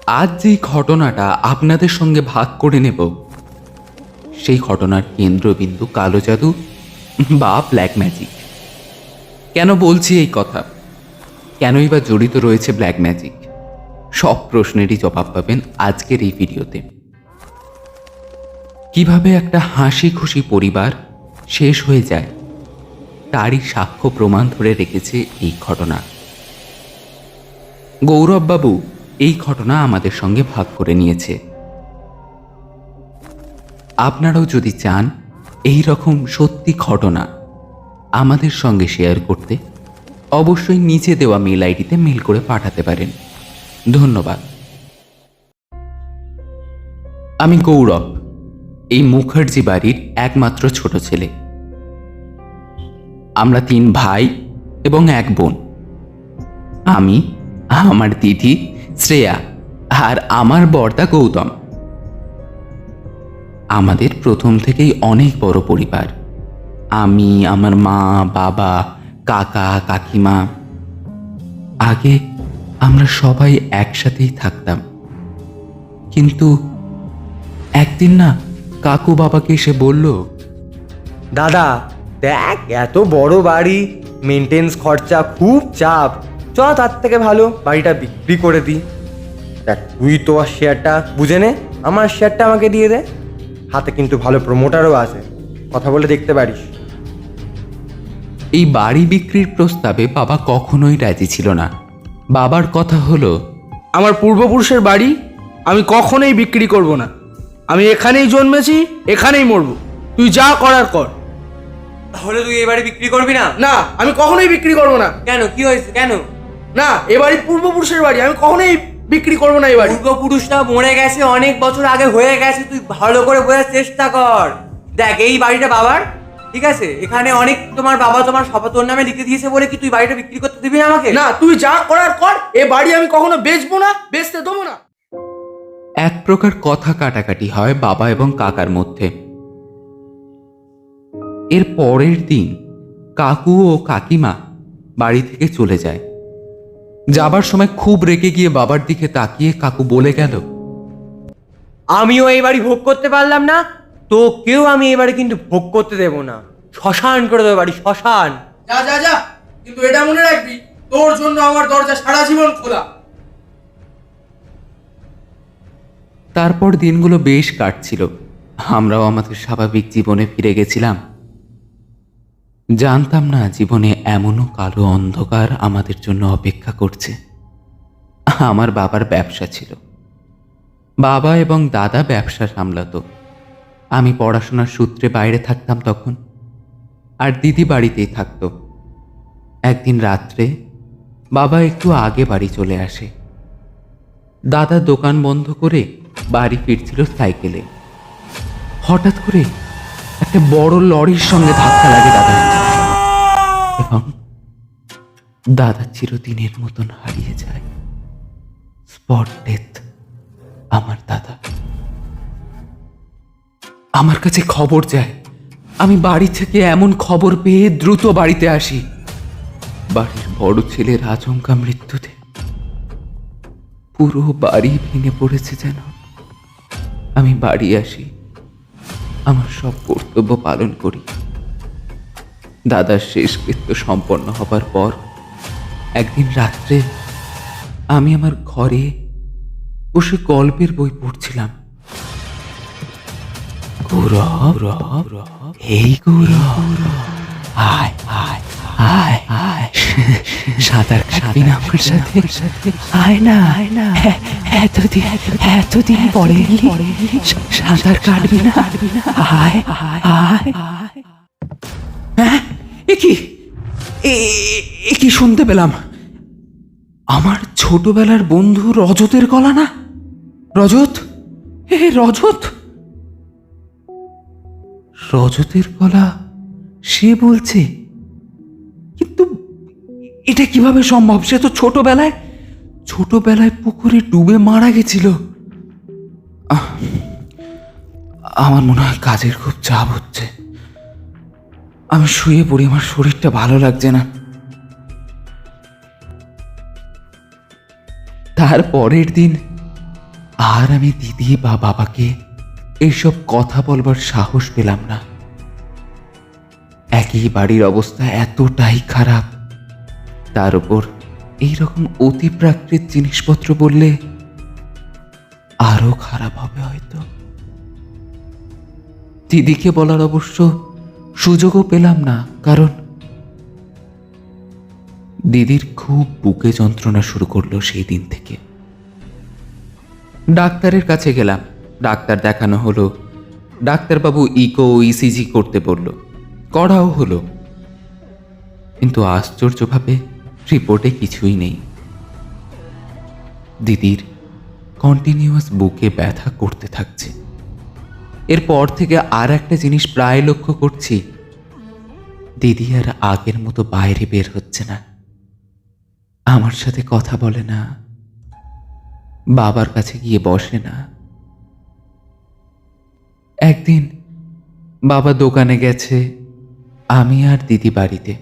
আজ যেই ঘটনাটা আপনাদের সঙ্গে ভাগ করে নেব সেই ঘটনার কেন্দ্রবিন্দু কালো জাদু বা ব্ল্যাক ম্যাজিক। কেন বলছি এই কথা, কেনই বা জড়িত রয়েছে ব্ল্যাক ম্যাজিক, সব প্রশ্নেরই জবাব পাবেন আজকের এই ভিডিওতে। কিভাবে একটা হাসি খুশি পরিবার শেষ হয়ে যায় তারই সাক্ষ্য প্রমাণ ধরে রেখেছে এই ঘটনা। গৌরববাবু এই ঘটনা আমাদের সঙ্গে ভাগ করে নিয়েছে। আপনারাও যদি চান এই রকম সত্যি ঘটনা আমাদের সঙ্গে শেয়ার করতে, অবশ্যই নিচে দেওয়া মেল আইডিতে মেল করে পাঠাতে পারেন। ধন্যবাদ। আমি গৌরব, এই মুখার্জি বাড়ির একমাত্র ছোট ছেলে। আমরা 3 ভাই এবং 1 বোন। আমি, আমার দিদি শ্রেয়া আর আমার বড়দা গৌতম। আমাদের প্রথম থেকেই অনেক বড় পরিবার। আমি, আমার মা, বাবা, কাকা, কাকিমা। আগে আমরা সবাই একসাথেই থাকতাম, কিন্তু একদিন না কাকু বাবাকে এসে বলল, দাদা দেখ, এত বড় বাড়ি, মেনটেন্স খরচা, খুব চাপ, চ তার থেকে ভালো বাড়িটা বিক্রি করে দিই। দেখ তুই তোর শেয়ারটা বুঝে নে, আমার শেয়ারটা আমাকে দিয়ে দে, হাতে কিন্তু ভালো প্রমোটারও আছে, কথা বলে দেখতে পারিস। এই বাড়ি বিক্রির প্রস্তাবে বাবা কখনোই রাজি ছিল না। বাবার কথা হলো, আমার পূর্বপুরুষের বাড়ি আমি কখনোই বিক্রি করব না। আমি এখানেই জন্মেছি, এখানেই মরব। তুই যা করার কর। তাহলে তুই এই বাড়ি বিক্রি করবি না? না, আমি কখনোই বিক্রি করব না। কেন, কি হয়েছে, কেন? না, এ বাড়ি পূর্বপুরুষের বাড়ি, আমি কখনোই বিক্রি করব না এই বাড়ি। পূর্বপুরুষটা মরে গেছে, অনেক বছর আগে হয়ে গেছে, তুই ভালো করে বোঝার চেষ্টা কর। দেখ এই বাড়িটা বাবার, ঠিক আছে? এখানে অনেক তোমার বাবা তোমার তোর নামে লিখে দিয়েছে বলে কি তুই বাড়িটা বিক্রি করতে দিবি না আমাকে? না, তুই যা করার কর, এ বাড়ি আমি কখনো বেচবো না, বেচতে দেবো না। এক প্রকার কথা কাটাকাটি হয় বাবা এবং কাকার মধ্যে। এর পরের দিন কাকু ও কাকিমা বাড়ি থেকে চলে যায়। যাবার সময় খুব রেগে গিয়ে বাবার দিকে তাকিয়ে কাকু বলে গেল, আমিও এই বাড়ি ভোগ করতে পারলাম না, তো কেউ আমি এই বাড়ি কিন্তু ভোগ করতে দেবো না। শ্মশান করে দেবো বাড়ি, শ্মশান। যা যা যা, কিন্তু এটা মনে রাখবি, তোর জন্য আমার দরজা সারা জীবন খোলা। তারপর দিনগুলো বেশ কাটছিল। আমরাও আমাদের স্বাভাবিক জীবনে ফিরে গেছিলাম। জানতাম না জীবনে এমনও কালো অন্ধকার আমাদের জন্য অপেক্ষা করছে। আমার বাবার ব্যবসা ছিল, বাবা এবং দাদা ব্যবসা সামলাতো। আমি পড়াশোনার সূত্রে বাইরে থাকতাম তখন, আর দিদি বাড়িতেই থাকতো। একদিন রাত্রে বাবা একটু আগে বাড়ি চলে আসে। দাদা দোকান বন্ধ করে বাড়ি ফিরছিল সাইকেলে। হঠাৎ করে একটা বড় লরির সঙ্গে ধাক্কা লাগে দাদা, এবং দাদা চিরদিনের মতন হারিয়ে যায়। স্পট ডেথ আমার দাদা। আমার কাছে খবর যায়। আমি বাড়ি থেকে এমন খবর পেয়ে দ্রুত বাড়িতে আসি। বাড়ির বড় ছেলের আচমকা মৃত্যুতে পুরো বাড়ি ভেঙে পড়েছে যেন। আমি বাড়ি আসি, আমার সব কর্তব্য পালন করি। দাদার শেষকৃত্য সম্পন্ন হবার পর একদিন রাত্রে আমি আমার ঘরে বসে গল্পের বই পড়ছিলাম। গৌরব, এই গৌরব, আয় আয় আয় আয়, সাঁতার কাটবি না আমার সাথে? আয় না, আয় না, এতদিন পরে সাঁতার কাটবি না? আয় আয় আয়। হ্যাঁ, এ কি শুনতে পেলাম? আমার ছোটবেলার বন্ধু রজতের গলা না? রজত, রজত, রজতের গলা সে বলছে। কিন্তু এটা কিভাবে সম্ভব? সে তো ছোটবেলায় পুকুরে ডুবে মারা গেছিল। আমার মনে হয় কাজের খুব চাপ হচ্ছে। আমি শুয়ে পড়ি, আমার শরীরটা ভালো লাগছে না। তার পরের দিন আর আমি দিদি বা বাবাকে এইসব কথা বলবার সাহস পেলাম না। একই বাড়ির অবস্থা এতটাই খারাপ, তার উপর এইরকম অতি প্রাকৃত জিনিসপত্র বললে আরো খারাপ হবে হয়তো। দিদিকে বলার অবশ্য সুযোগও পেলাম না, কারণ দিদির খুব বুকে যন্ত্রণা শুরু করলো সেই দিন থেকে। ডাক্তারের কাছে গেলাম, ডাক্তার দেখানো হলো। ডাক্তারবাবু ইকো ইসিজি করতে বলল, করাও হলো, কিন্তু আশ্চর্যভাবে রিপোর্টে কিছুই নেই। দিদির কন্টিনিউয়াস বুকে ব্যথা করতে থাকছে। এরপর থেকে আর একটা জিনিস প্রায় লক্ষ্য করছি, দিদি আর আগের মতো বাইরে বের হচ্ছে না, আমার সাথে কথা বলে না, বাবার কাছে গিয়ে বসে না। একদিন বাবা দোকানে গেছে, আমি আর দিদি বাড়িতে।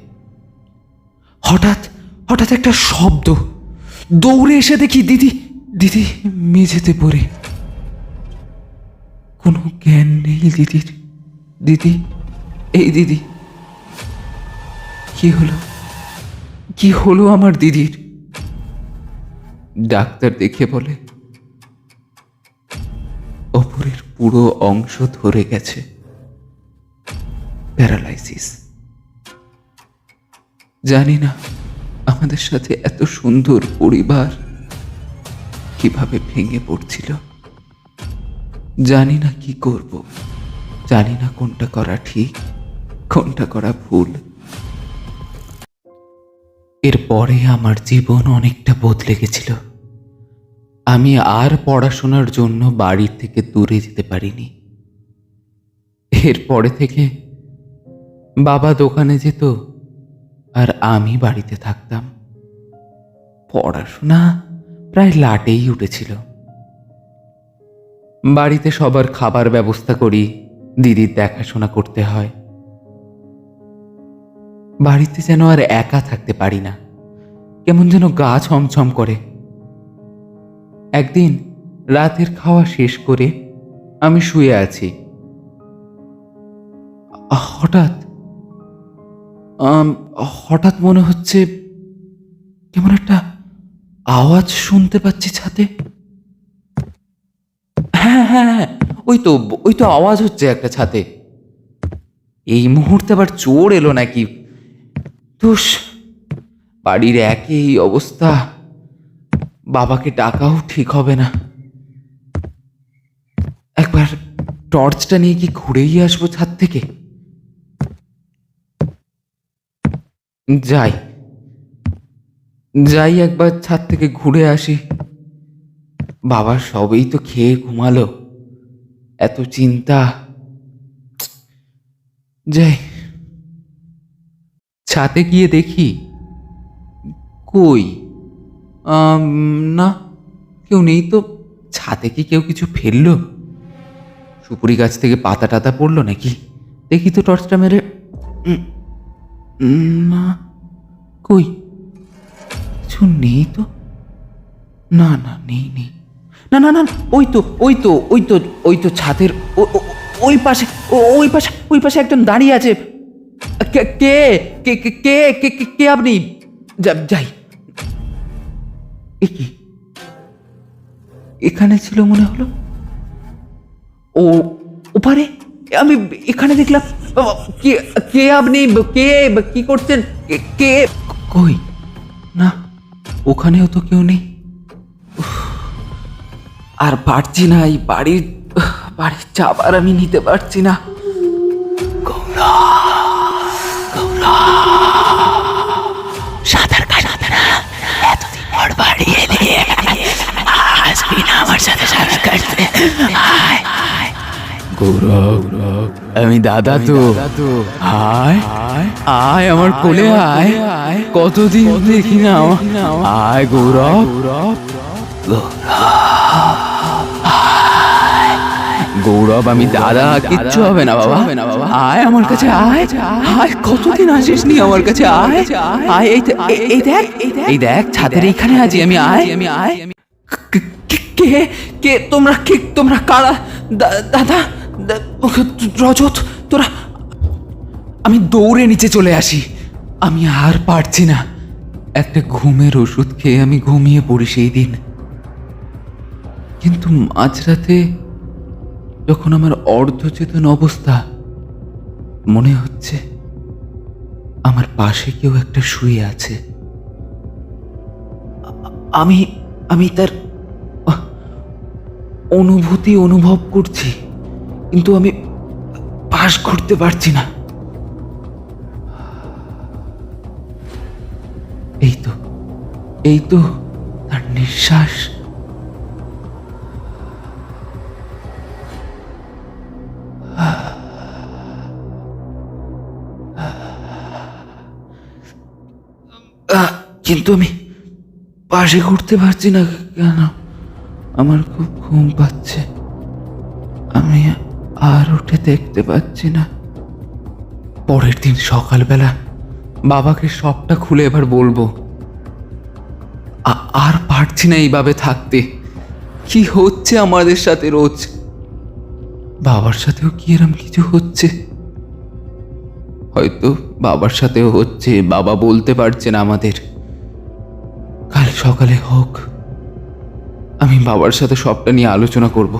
হঠাৎ হঠাৎ একটা শব্দ, দৌড়ে এসে দেখি দিদি দিদি মেঝেতে পড়ে। কোনো জ্ঞান নেই দিদির। দিদি, এই দিদি, কি হলো, কি হলো আমার দিদির? ডাক্তার দেখে বলে ওপরের পুরো অংশ ধরে গেছে, প্যারালাইসিস। জানি না আমাদের সাথে এত সুন্দর পরিবার কিভাবে ভেঙে পড়ছিল। জানি না কি করব, জানি না কোনটা করা ঠিক, কোনটা করা ভুল। এরপরে আমার জীবন অনেকটা বদলে গেছিল। আমি আর পড়াশোনার জন্য বাড়ির থেকে দূরে যেতে পারিনি। এরপরে থেকে বাবা দোকানে যেত আর আমি বাড়িতে থাকতাম। পড়াশোনা প্রায় লাটেই উঠেছিল। বাড়িতে সবার খাবার ব্যবস্থা করি, দিদির দেখাশোনা করতে হয়। বাড়িতে যেন আর একা থাকতে পারি না, কেমন যেন গা ছমছম করে। একদিন রাতের খাওয়া শেষ করে আমি শুয়ে আছি, হঠাৎ হঠাৎ মনে হচ্ছে কেমন একটা আওয়াজ শুনতে পাচ্ছি ছাদে। হ্যাঁ হ্যাঁ হ্যাঁ, ওই তো আওয়াজ হচ্ছে একটা ছাদে। এই মুহূর্তে আবার চোর এলো নাকি? ধুস, বাড়ির একই অবস্থা, বাবাকে ডাকাও ঠিক হবে না। একবার টর্চটা নিয়ে কি ঘুরেই আসবো ছাদ থেকে? যাই যাই একবার ছাদ থেকে ঘুরে আসি। বাবা সবেই তো খেয়ে ঘুমালো, এত চিন্তা। যাই, ছাদে গিয়ে দেখি কই, না কেউ নেই তো। ছাদে কি কেউ কিছু ফেললো? সুপুরি গাছ থেকে পাতা টাতা পড়লো নাকি? দেখি তো টর্চটা মেরে। না, কই কিছু নেই তো। না না, নেই নেই, না না না, ওই তো ছাদের ওই পাশে, ওই পাশে একজন দাঁড়িয়ে আছে। কে কে কে কে কে কে আপনি? যাই, কি এখানে ছিল মনে হলো। ও ওপারে, আমি এখানে দেখলাম। কে কে আপনি? কে কি করছেন? কে? কই, না ওখানেও তো কেউ নেই। আর পারছি না, এই বাড়ির চাপ আর আমি নিতে পারছি না। সাঁতার কাটবি না, এতদিন পর বাড়ি এলে আসবি না আমার সাথে সাঁতার কাটতে? গৌরব, আমি দাদা তো, আয় আয় আমার কোলে আয়, কতদিন দেখি না, আয় গৌরব। গৌরব, আমি দাদা, কিচ্ছু হবে না বাবা, আয় আমার কাছে, আয় আয়, কতদিন আসিস নি আমার কাছে, আয় আয়, এই দেখ ছাদের এইখানে আছি আমি, আয়। কে কে তোমরা? কে তোমরা? কারা? দাদা, রজত, তোরা? আমি দৌড়ে নিচে চলে আসি। আমি আর পারছি না। একটা ঘুমের ওষুধ খেয়ে আমি ঘুমিয়ে পড়ি সেই দিন। কিন্তু মাঝরাতে যখন আমার অর্ধচেতন অবস্থা, মনে হচ্ছে আমার পাশে কেউ একটা শুয়ে আছে। আমি আমি তার অনুভূতি অনুভব করছি, কিন্তু আমি পাশ ঘুরতে পারছি না। এই তো তার নিঃশ্বাস। কিন্তু আমি পাশে ঘুরতে পারছি না কেন? আমার খুব ঘুম পাচ্ছে। আমি আর উঠে দেখতে পাচ্ছি না। পরের দিন সকালবেলা বাবাকে সবটা খুলে এবার বলবো। আর পারছি না এইভাবে থাকতে। কি হচ্ছে আমাদের সাথে রোজ? বাবার সাথেও কি এরম কিছু হচ্ছে? হয়তো বাবার সাথেও হচ্ছে, বাবা বলতে পারছেন আমাদের। কাল সকালে হোক, আমি বাবার সাথে সবটা নিয়ে আলোচনা করব।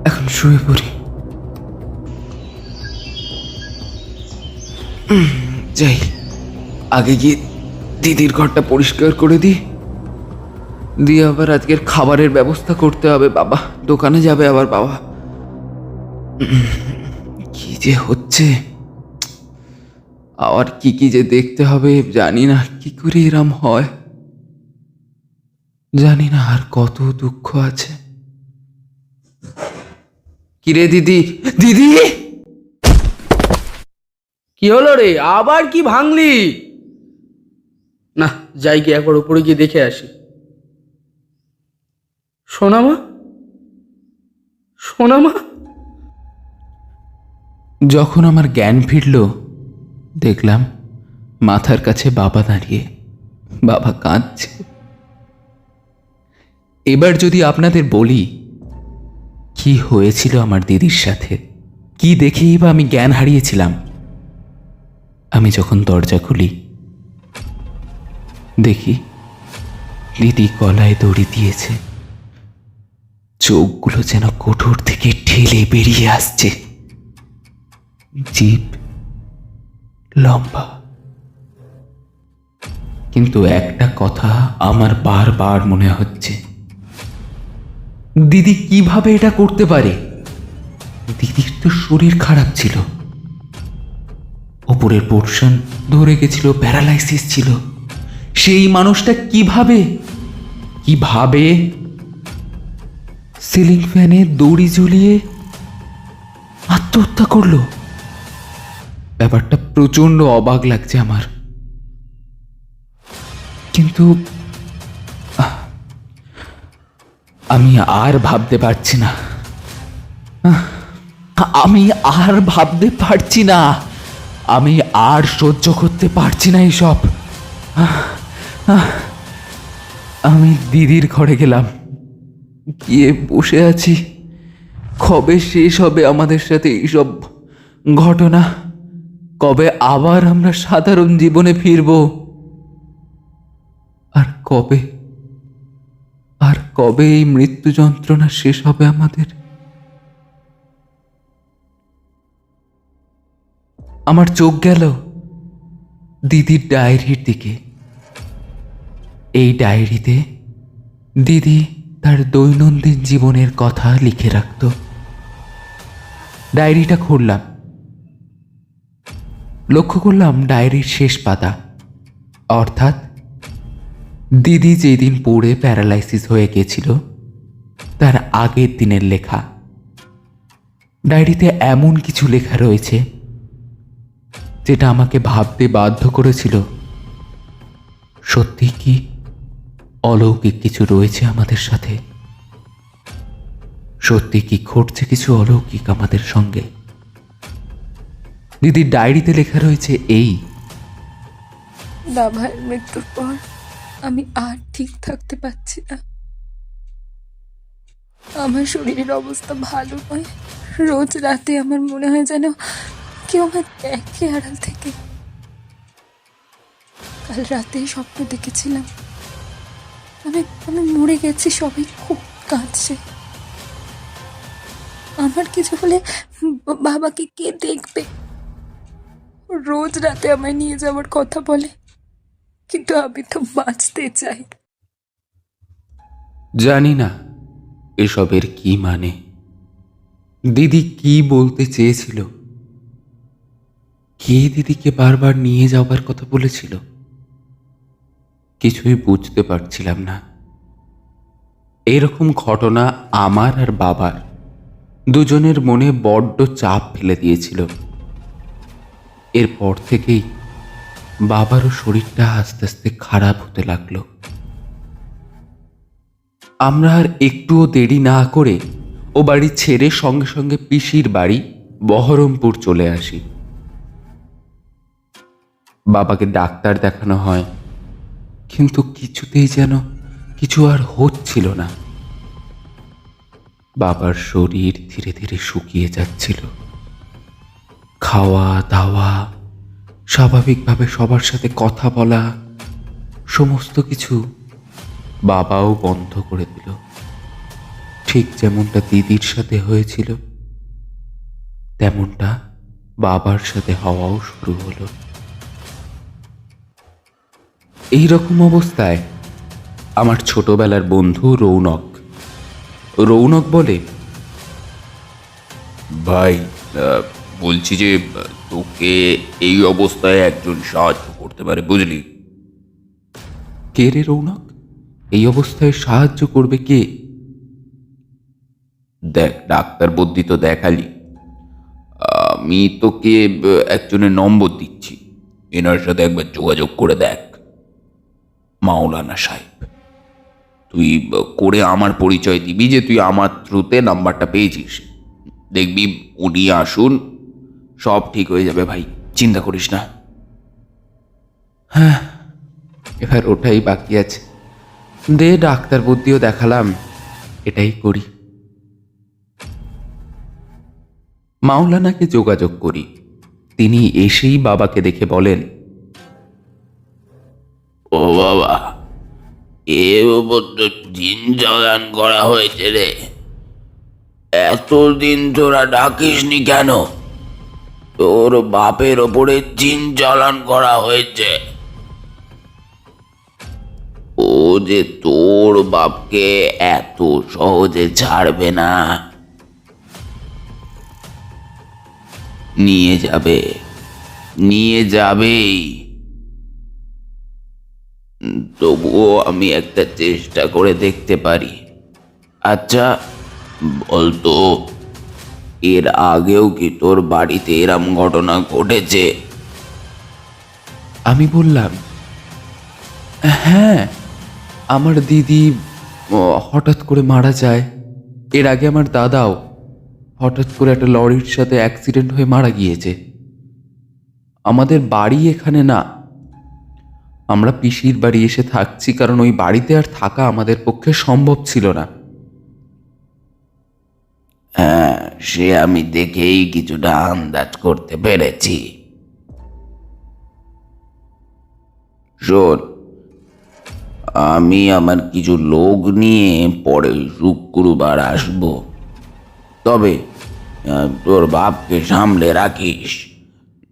এখন শুয়ে পড়ি। যাই, আগে গিয়ে দিদির ঘরটা পরিষ্কার করে দিয়ে আবার আজকের খাবারের ব্যবস্থা করতে হবে। বাবা দোকানে যাবে আবার। বাবা, কি যে হচ্ছে, আর কি কি যে দেখতে হবে জানি না। কি করে এরম হয় জানি না। আর কত দুঃখ আছে। কিরে দিদি, দিদি! কি হলো রে, আবার কি ভাঙলি? না, যাই গিয়ে একবার উপরে গিয়ে দেখে আসি। সোনামা, সোনামা! যখন আমার জ্ঞান ফিরল, দেখলাম মাথার কাছে বাবা দাঁড়িয়ে। বাবা কাঁদছে। এবার যদি আপনাদের বলি কি হয়েছিল আমার দিদির সাথে, কি দেখেই বা আমি জ্ঞান হারিয়েছিলাম। আমি যখন দরজা খুলি, দেখি দিদি গলায় দড়ি দিয়েছে। চোখগুলো যেন কোঠর থেকে ঠেলে বেরিয়ে আসছে। জিভ লম্বা। কিন্তু একটা কথা আমার বারবার মনে হচ্ছে, দিদি কিভাবে এটা করতে পারে? দিদির তো শরীর খারাপ ছিল, ওপরের পোর্শন ধরে গেছিল, প্যারালাইসিস ছিল। সেই মানুষটা কিভাবে সিলিং ফ্যানে দড়ি ঝুলিয়ে আত্মহত্যা করলো? ব্যাপারটা প্রচন্ড অবাক লাগছে আমার। কিন্তু আমি আর ভাবতে পারছি না। আমি আর ভাবতে পারছি না। আমি আর সহ্য করতে পারছি না এইসব। আমি দিদির ঘরে গেলাম, গিয়ে বসে আছি। কবে শেষ হবে আমাদের সাথে এইসব ঘটনা? কবে আবার আমরা সাধারণ জীবনে ফিরব? আর কবে এই মৃত্যু যন্ত্রণা শেষ হবে আমাদের? আমার চোখ গেল দিদির ডায়েরির দিকে। এই ডায়েরিতে দিদি তার দৈনন্দিন জীবনের কথা লিখে রাখত। ডায়েরিটা খুললাম, লক্ষ্য করলাম ডায়েরির শেষ পাতা, অর্থাৎ দিদি যেদিন পড়ে প্যারালাইসিস হয়ে গেছিল তার আগের দিনের লেখা। ডায়েরিতে এমন কিছু লেখা রয়েছে যেটা আমাকে ভাবতে বাধ্য করেছিল, সত্যি কি অলৌকিক কিছু রয়েছে আমাদের সাথে? সত্যি কি ঘটছে কিছু অলৌকিক আমাদের সঙ্গে? দিদির ডায়েরিতে লেখা রয়েছে এই: বাবার মৃত্যুর পর আমি আর ঠিক থাকতে পারছি না। আমার শরীরের অবস্থা ভালো নয়। রোজ রাতে আমার মনে হয় যেন কেউ আমার দেখে আড়াল থেকে। কাল রাতে স্বপ্ন দেখেছিলাম আমি আমি মরে গেছি, সবাই খুব কাঁদছে। আমার কিছু হলে বাবাকে কে দেখবে? রোজ রাতে আমায় নিয়ে যাওয়ার কথা বলে, কিন্তু আমি তো বাঁচতে চাই। জানি না এসবের কি মানে। দিদি কি বলতে চেয়েছিল? কে দিদিকে বারবার নিয়ে যাওয়ার কথা বলেছিল? কিছুই বুঝতে পারছিলাম না। এরকম ঘটনা আমার আর বাবার দুজনের মনে বড্ড চাপ ফেলে দিয়েছিল। এরপর থেকেই বাবারও শরীরটা আস্তে আস্তে খারাপ হতে লাগলো। আমরা আর একটুও দেরি না করে ও বাড়ি ছেড়ে সঙ্গে সঙ্গে পিসির বাড়ি বহরমপুর চলে আসি। বাবাকে ডাক্তার দেখানো হয়, কিন্তু কিছুতেই যেন কিছু আর হচ্ছিল না। বাবার শরীর ধীরে ধীরে শুকিয়ে যাচ্ছিল। খাওয়া দাওয়া, স্বাভাবিকভাবে সবার সাথে কথা বলা, সমস্ত কিছু বাবাও বন্ধ করে দিল। ঠিক যেমনটা দিদির সাথে হয়েছিল তেমনটা বাবার সাথে হওয়াও শুরু হলো। এই রকম অবস্থায় আমার ছোটবেলার বন্ধু রৌনক বলে, ভাই, বলছি যে তোকে এই অবস্থায় একজন সাহায্য করতে পারে, বুঝলি? কে রে রৌনক? এই অবস্থায় সাহায্য করবে কে? দেখ, ডাক্তার বুদ্ধি তো দেখালি। আমি তোকে একজনের নম্বর দিচ্ছি, এনার সাথে একবার যোগাযোগ করে দেখ। মাওলানা সাহেব, তুই করে আমার পরিচয় দিবি যে তুই আমার থ্রুতে নাম্বারটা পেয়েছিস। দেখবি উনি আসুন, সব ঠিক হয়ে যাবে ভাই, চিন্তা করিস না। হ্যাঁ, এবার ওটাই বাকি আছে। দে, ডাক্তার বুদ্ধিও দেখালাম, এটাই করি। মাওলানাকে যোগাযোগ করি। তিনি এসেই বাবাকে দেখে বলেন, ও বাবা, এর উপর তো জিন জ্বালান করা হয়েছে রে। এতদিন তোরা ডাকিসনি কেন? তোর বাপের ওপরে জিন জ্বালান করা হয়েছে। ও যে তোর বাপকে এত সহজে ছাড়বে না। নিয়ে যাবেই। তবুও আমি একটা চেষ্টা করে দেখতে পারি। আচ্ছা বলতো, এর আগেও কি তোর বাড়িতে এরম ঘটনা ঘটেছে? আমি বললাম, হ্যাঁ, আমার দিদি হঠাৎ করে মারা যায়। এর আগে আমার দাদাও হঠাৎ করে একটা লরির সাথে অ্যাক্সিডেন্ট হয়ে মারা গিয়েছে। আমাদের বাড়ি এখানে না, আমরা পিসির বাড়ি এসে থাকছি, কারণ ওই বাড়িতে আর থাকা আমাদের পক্ষে সম্ভব ছিল না। হ্যাঁ, সে আমি দেখেই কিছুটা আন্দাজ করতে পেরেছি। শোন, আমি আমার কিছু লোক নিয়ে পরে শুক্রবার আসব। তবে তোর বাপকে সামলে রাখিস।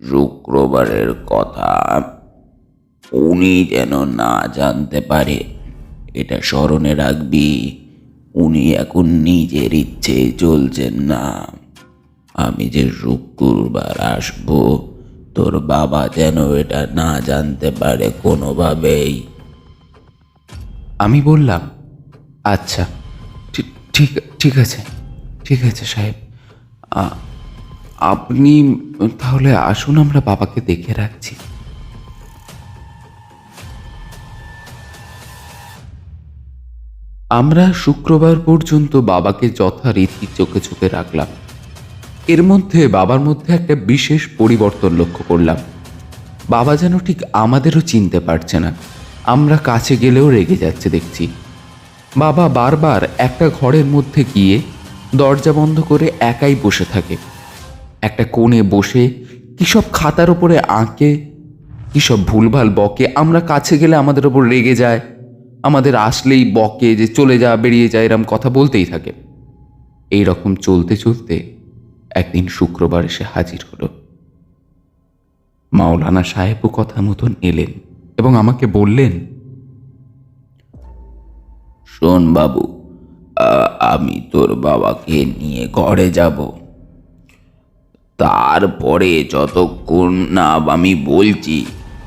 শুক্রবারের কথা উনি যেন না জানতে পারে, এটা স্মরণে রাখবি। উনি এখন নিজের ইচ্ছে চলছেন না। আমি যে শুক্রবার আসব, তোর বাবা যেন এটা না জানতে পারে কোনোভাবেই। আমি বললাম, আচ্ছা, ঠিক ঠিক আছে, ঠিক আছে সাহেব, আপনি তাহলে আসুন, আমরা বাবাকে দেখে রাখছি। আমরা শুক্রবার পর্যন্ত বাবাকে যথারীতি চোখে চোখে রাখলাম। এর মধ্যে বাবার মধ্যে একটা বিশেষ পরিবর্তন লক্ষ্য করলাম। বাবা যেন ঠিক আমাদেরও চিনতে পারছে না, আমরা কাছে গেলেও রেগে যাচ্ছে দেখছি। বাবা বারবার একটা ঘরের মধ্যে গিয়ে দরজা বন্ধ করে একাই বসে থাকে। একটা কোণে বসে কিসব খাতার ওপরে আঁকে, কিসব ভুলভাল বকে। আমরা কাছে গেলে আমাদের ওপর রেগে যায়, আমাদের আসলেই বকে যে চলে যা, বেরিয়ে যায়, এরম কথা বলতেই থাকে। এই রকম চলতে চলতে একদিন শুক্রবার এসে হাজির হলো। মাওলানা সাহেবও কথা মতন এলেন এবং আমাকে বললেন, শোন বাবু, আমি তোর বাবাকে নিয়ে ঘরে যাব। তারপরে যতক্ষণ না আমি বলছি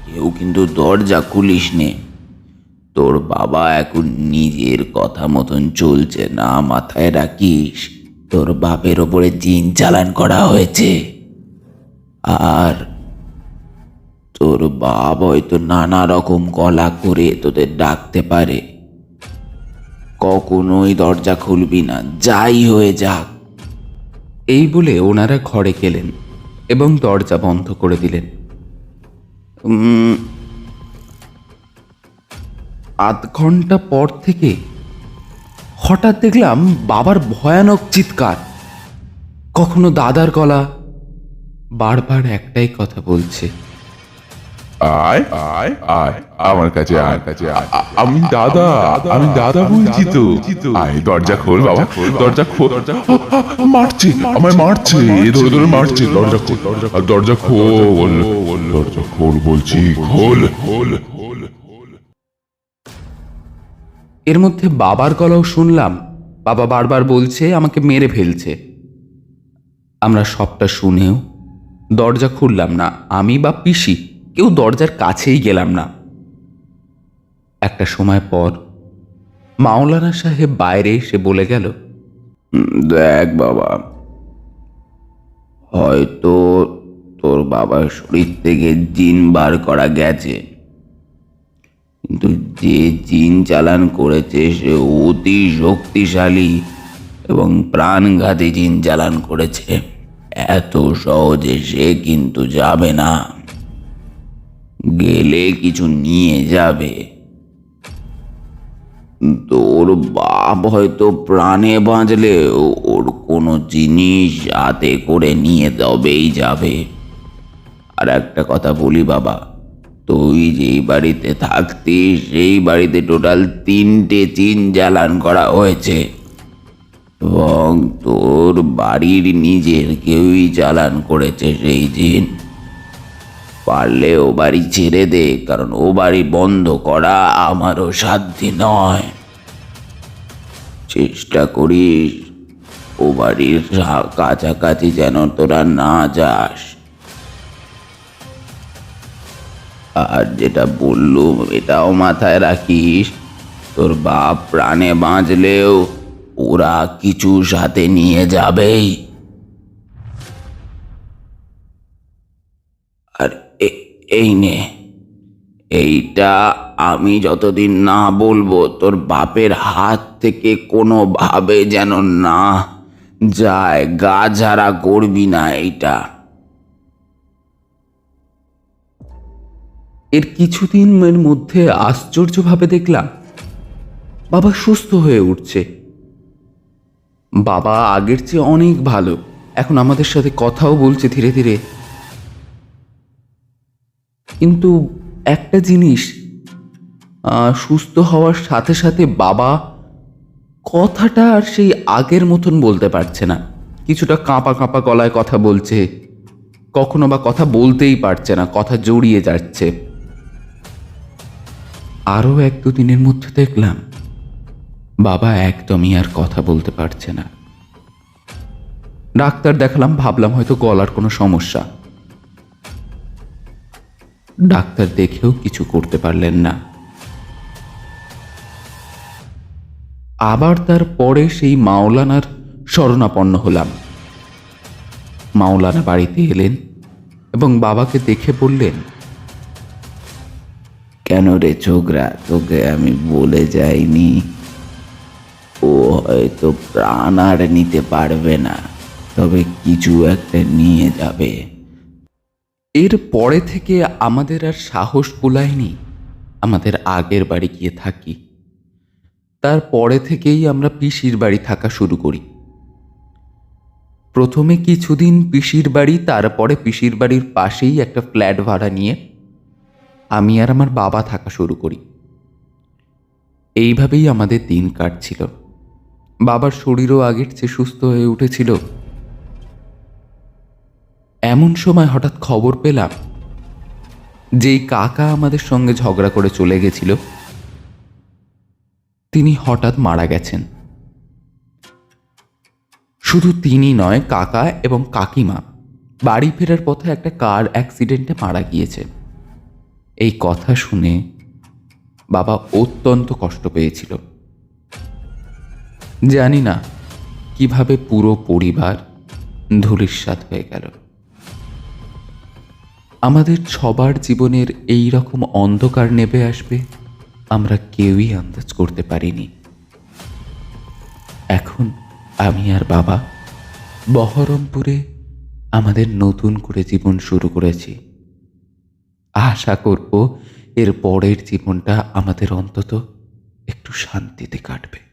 কেউ কিন্তু দরজা খুলিস নে। তোর বাবা এখন নিজের কথা মতন চলছে না, মাথায় রাখিস। তোর বাপের ওপরে জিন চালান করা হয়েছে। আর তোর বাপ হয়তো নানা রকম গলা করে তোদের ডাকতে পারে। কখনোই দরজা খুলবি না, যাই হয়ে যাক। এই বলে ওনারা ঘরে গেলেন এবং দরজা বন্ধ করে দিলেন। আধ ঘন্টা পর থেকে হঠাৎ দেখলাম বাবার ভয়ানক চিৎকার, কখনো দাদার গলা। বারবার একটাই কথা বলছে, আয় আয় আয় আমার কাছে আয়। আমি দাদা, আমি দাদা বলছি তো। আয়, দরজা খোল বাবা, দরজা খোল। মারছে, আমায় মারছে, ধরে ধরে মারছে। দরজা খোল, দরজা খোল, দরজা খোল বলছি, খোল খোল। এর মধ্যে বাবার গলাও শুনলাম। বাবা বারবার বলছে আমাকে মেরে ফেলছে। আমরা সবটা শুনেও দরজা খুললাম না। আমি বা পিসি কেউ দরজার কাছেই গেলাম না। একটা সময় পর মাওলানা সাহেব বাইরে এসে বলে গেল, দেখ বাবা, হয়তো তোর বাবার শরীর থেকে জিন বার করা গেছে, কিন্তু যে জিন চালান করেছে সে অতি শক্তিশালী এবং প্রাণঘাতী জিন চালান করেছে। এত সহজে সে কিন্তু যাবে না, গেলে কিছু নিয়ে যাবে। তোর বাপ হয়তো প্রাণে বাঁচলে ওর কোনো জিনিস হাতে করে নিয়ে তবেই যাবে। আর একটা কথা বলি বাবা, তুই যেই বাড়িতে থাকতিস সেই বাড়িতে টোটাল 3টে জিন জ্বালান করা হয়েছে এবং তোর বাড়ির নিজের কেউই চালান করেছে সেই জিন। পারলে ও বাড়ি ছেড়ে দে, কারণ ও বাড়ি বন্ধ করা আমারও সাধ্য নয়। চেষ্টা করিস ও বাড়ির কাছাকাছি যেন তোরা না যাস। আর যেটা বললুম এটাও মাথায় রাখিস, তোর বাপ প্রাণে বাঁচলেও ওরা কিছু সাথে নিয়ে যাবেই। আর এই নে, এইটা আমি যতদিন না বলবো তোর বাপের হাত থেকে কোনোভাবে যেন না যায়, গা ঝাড়া করবি না এইটা। এর কিছুদিনের মধ্যে আশ্চর্যভাবে দেখলাম বাবা সুস্থ হয়ে উঠছে। বাবা আগের চেয়ে অনেক ভালো, এখন আমাদের সাথে কথাও বলছে ধীরে ধীরে। কিন্তু একটা জিনিস, সুস্থ হওয়ার সাথে সাথে বাবা কথাটা আর সেই আগের মতন বলতে পারছে না। কিছুটা কাঁপা কাঁপা গলায় কথা বলছে, কখনো বা কথা বলতেই পারছে না, কথা জড়িয়ে যাচ্ছে। আরও 1-2 দিনের মধ্যে দেখলাম বাবা একদমই আর কথা বলতে পারছে না। ডাক্তার দেখালাম, ভাবলাম হয়তো গলার কোনো সমস্যা। ডাক্তার দেখেও কিছু করতে পারলেন না। আবার তার পরে সেই মাওলানার শরণাপন্ন হলাম। মাওলানা বাড়িতে এলেন এবং বাবাকে দেখে বললেন, কেন রে ছোকরা, তোকে আমি বলে যাইনি ও হয়তো প্রাণ আর নিতে পারবে না, তবে কিছু একটা নিয়ে যাবে। এর পরে থেকে আমাদের আর সাহস কুলায়নি আমাদের আগের বাড়ি গিয়ে থাকি। তারপরে থেকেই আমরা পিসির বাড়ি থাকা শুরু করি। প্রথমে কিছুদিন পিসির বাড়ি, তারপরে পিসির বাড়ির পাশেই একটা ফ্ল্যাট ভাড়া নিয়ে আমি আর আমার বাবা থাকা শুরু করি। এইভাবেই আমাদের দিন কাটছিল। বাবার শরীরও আগের চেয়ে সুস্থ হয়ে উঠেছিল। এমন সময় হঠাৎ খবর পেলাম যেই কাকা আমাদের সঙ্গে ঝগড়া করে চলে গেছিল, তিনি হঠাৎ মারা গেছেন। শুধু তিনি নয়, কাকা এবং কাকিমা বাড়ি ফেরার পথে একটা কার অ্যাক্সিডেন্টে মারা গিয়েছে। এই কথা শুনে বাবা অত্যন্ত কষ্ট পেয়েছিল। জানি না কিভাবে পুরো পরিবার ধূলিসাৎ হয়ে গেল। আমাদের সবার জীবনের এই রকম অন্ধকার নেমে আসবে আমরা কেউই আন্দাজ করতে পারিনি। এখন আমি আর বাবা বহরমপুরে আমাদের নতুন করে জীবন শুরু করেছি। আশা করব এর পরের জীবনটা আমাদের অন্তত একটু শান্তিতে কাটবে।